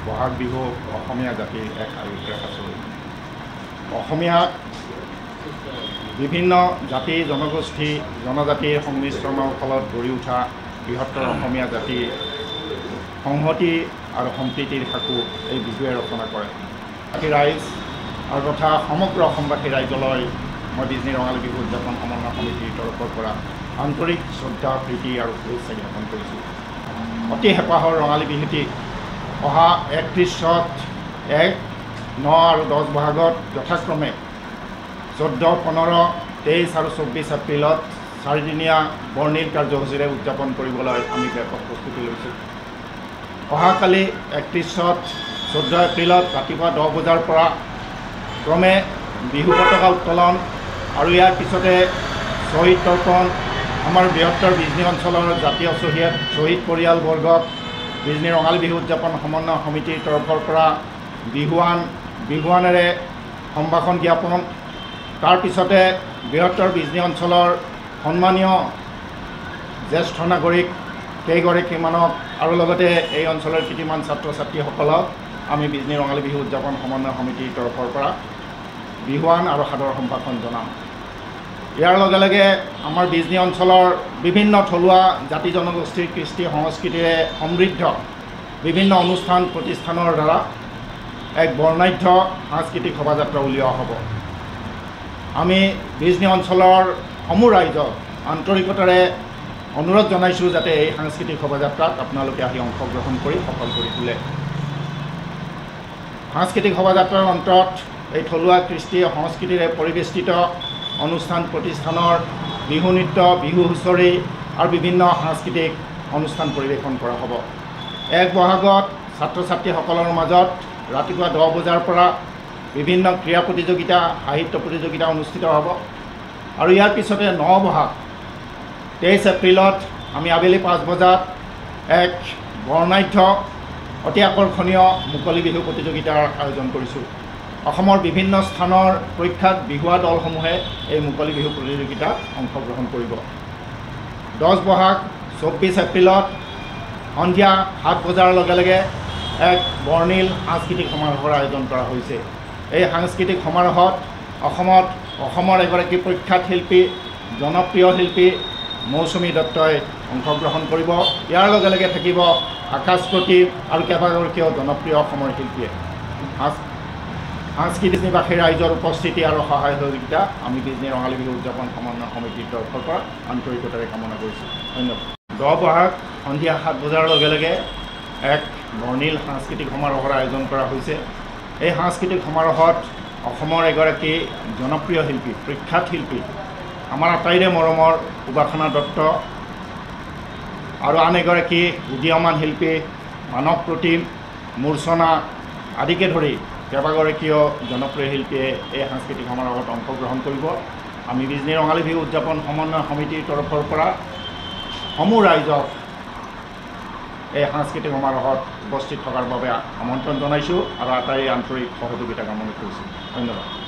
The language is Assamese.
বহাগ বিহু অসমীয়া জাতিৰ এক আয়ুসৰেখা সাঁচোৰ। অসমীয়া বিভিন্ন জাতি জনগোষ্ঠী জনজাতিৰ সংমিশ্ৰণৰ ফলত গঢ়ি উঠা বৃহত্তৰ অসমীয়া জাতিৰ সংহতি আৰু সম্প্ৰীতিৰ সাঁকো এই বিহুৱে ৰচনা কৰে। ৰাইজ আৰু তথা সমগ্ৰ অসমবাসী ৰাইজলৈ মই বিজনী ৰঙালী বিহু উদযাপন সমন্বয় সমিতিৰ তৰফৰ পৰা আন্তৰিক শ্ৰদ্ধা প্ৰীতি আৰু শুভেচ্ছা জ্ঞাপন কৰিছোঁ। অতি হেঁপাহৰ ৰঙালী বিহুটি অহা 31, 1, 9 আৰু 10 বহাগত যথাক্ৰমে 14, 15, 23 আৰু 24 এপ্ৰিলত 4দিনীয়া বৰ্ণিল কাৰ্যসূচীৰে উদযাপন কৰিবলৈ আমি ব্যাপক প্ৰস্তুতি লৈছোঁ। অহাকালি 31, 14 এপ্ৰিলত ৰাতিপুৱা 10 বজাৰ পৰা ক্ৰমে বিহু পতাকা উত্তোলন আৰু ইয়াৰ পিছতে শ্বহীদ তৰ্পণ আমাৰ বৃহত্তৰ বিজনী অঞ্চলৰ জাতীয় শ্বহীদ পৰিয়ালবৰ্গক বিজনী ৰঙালী বিহু উদযাপন সমন্বয় সমিতিৰ তৰফৰ পৰা বিহুৱানেৰে সম্ভাষণ জ্ঞাপন। তাৰ পিছতে বৃহত্তৰ বিজনী অঞ্চলৰ সন্মানীয় জ্যেষ্ঠ নাগৰিক কেইগৰাকীমানক আৰু লগতে এই অঞ্চলৰ কৃতিমান ছাত্ৰ ছাত্ৰীসকলক আমি বিজনী ৰঙালী বিহু উদযাপন সমন্বয় সমিতিৰ তৰফৰ পৰা বিহুৱান আৰু সাদৰ সম্ভাষণ জনাম। ইয়াৰ লগে লগে আমাৰ বিজনী অঞ্চলৰ বিভিন্ন থলুৱা জাতি জনগোষ্ঠীৰ কৃষ্টি সংস্কৃতিৰে সমৃদ্ধ বিভিন্ন অনুষ্ঠান প্ৰতিষ্ঠানৰ দ্বাৰা এক বৰ্ণাঢ্য সাংস্কৃতিক শোভাযাত্ৰা উলিওৱা হ'ব। আমি বিজনী অঞ্চলৰ সমূহ ৰাইজক আন্তৰিকতাৰে অনুৰোধ জনাইছোঁ যাতে এই সাংস্কৃতিক শোভাযাত্ৰাত আপোনালোকে আহি অংশগ্ৰহণ কৰি সফল কৰি তোলে। সাংস্কৃতিক শোভাযাত্ৰাৰ অন্তত এই থলুৱা কৃষ্টি সংস্কৃতিৰে পৰিবেষ্টিত অনুষ্ঠান প্ৰতিষ্ঠানৰ বিহু নৃত্য, বিহু হুঁচৰি আৰু বিভিন্ন সাংস্কৃতিক অনুষ্ঠান পৰিৱেশন কৰা হ'ব। 1 বহাগত ছাত্ৰ ছাত্ৰীসকলৰ মাজত ৰাতিপুৱা 10 বজাৰ পৰা বিভিন্ন ক্ৰীড়া প্ৰতিযোগিতা, সাহিত্য প্ৰতিযোগিতা অনুষ্ঠিত হ'ব আৰু ইয়াৰ পিছতে 9 বহাগ 23 এপ্ৰিলত আমি আবেলি 5 বজাত এক বৰ্ণাঢ্য অতি আকৰ্ষণীয় মুকলি বিহু প্ৰতিযোগিতাৰ আয়োজন কৰিছোঁ। অসমৰ বিভিন্ন স্থানৰ প্ৰখ্যাত বিহুৱা দলসমূহে এই মুকলি বিহু প্ৰতিযোগিতাত অংশগ্ৰহণ কৰিব। 10 বহাগ 24 এপ্ৰিলত সন্ধিয়া 7 বজাৰ লগে লগে এক বৰ্ণিল সাংস্কৃতিক সমাৰোহৰ আয়োজন কৰা হৈছে। এই সাংস্কৃতিক সমাৰোহত অসমৰ এগৰাকী প্ৰখ্যাত শিল্পী, জনপ্ৰিয় শিল্পী মৌচুমী দত্তই অংশগ্ৰহণ কৰিব। ইয়াৰ লগে লগে থাকিব আকাশ প্ৰতীপ আৰু কেইবাগৰাকীও জনপ্ৰিয় অসমৰ শিল্পীয়ে। সাংস্কৃতিক নিবাসী ৰাইজৰ উপস্থিতি আৰু সহায় সহযোগিতা আমি বিজনী ৰঙালী বিহু উদযাপন সমন্বয় সমিতিৰ তৰফৰ পৰা আন্তৰিকতাৰে কামনা কৰিছোঁ। ধন্যবাদ। 10 বহাগ সন্ধিয়া 7 বজাৰ লগে লগে এক বৰ্ণিল সাংস্কৃতিক সমাৰোহৰ আয়োজন কৰা হৈছে। এই সাংস্কৃতিক সমাৰোহত অসমৰ এগৰাকী জনপ্ৰিয় শিল্পী, প্ৰখ্যাত শিল্পী, আমাৰ আটাইৰে মৰমৰ উপাসনা দত্ত আৰু আন এগৰাকী উদীয়মান শিল্পী মানৱ প্ৰতিম, মূৰ্ছনা আদিকে ধৰি কেইবাগৰাকীও জনপ্ৰিয় শিল্পীয়ে এই সাংস্কৃতিক সমাৰোহত অংশগ্ৰহণ কৰিব। আমি বিজনী ৰঙালী বিহু উদযাপন সমন্বয় সমিতিৰ তৰফৰ পৰা সমূহ ৰাইজক এই সাংস্কৃতিক সমাৰোহত উপস্থিত থকাৰ বাবে আমন্ত্ৰণ জনাইছোঁ আৰু আটাইৰে আন্তৰিক সহযোগিতা কামনা কৰিছোঁ। ধন্যবাদ।